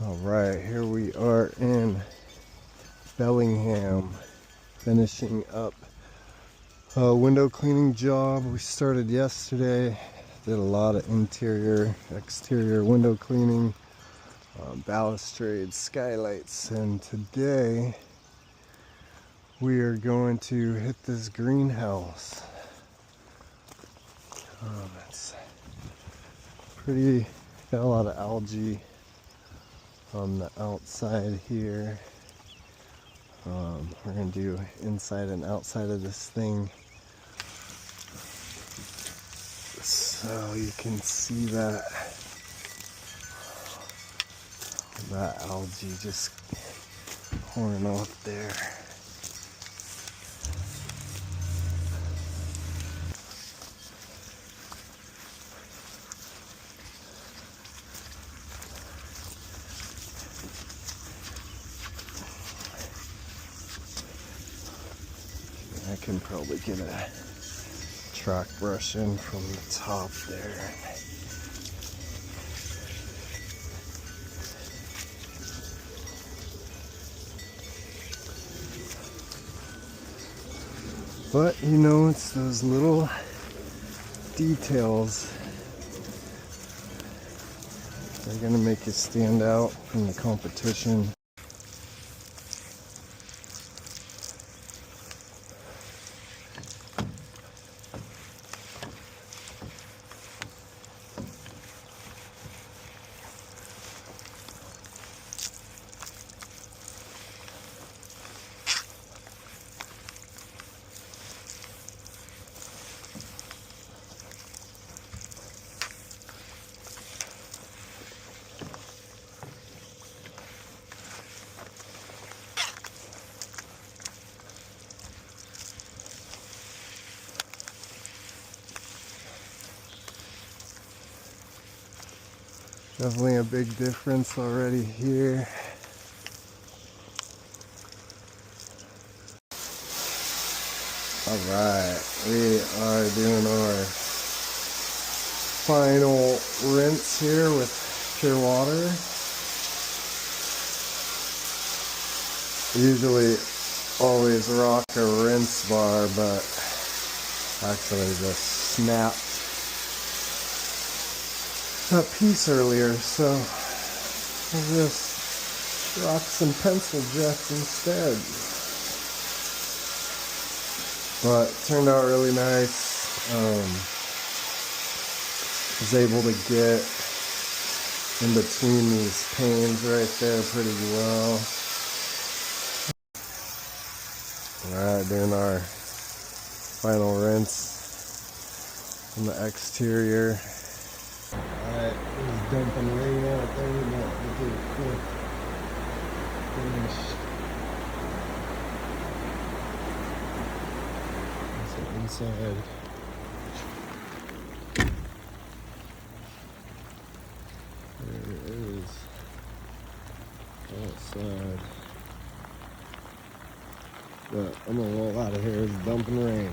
All right, here we are in Bellingham, finishing up a window cleaning job we started yesterday. Did a lot of interior, exterior window cleaning, balustrades, skylights, and today we are going to hit this greenhouse. It's pretty, got a lot of algae on the outside here. We're going to do inside and outside of this thing, so you can see that algae just pouring off there. I can probably get a track brush in from the top there. But you know, it's those little details that are gonna make you stand out from the competition. Definitely a big difference already here. Alright, we are doing our final rinse here with pure water. Usually always rock a rinse bar, but actually just snapped that piece earlier, so I'll just rock some pencil jets instead. But it turned out really nice. Was able to get in between these panes right there pretty well. Alright, doing our final rinse on the exterior. Alright, it was dumping rain out there, but we did a quick finish. That's the inside. There it is. Outside. But I'm gonna roll out of here, it's dumping rain.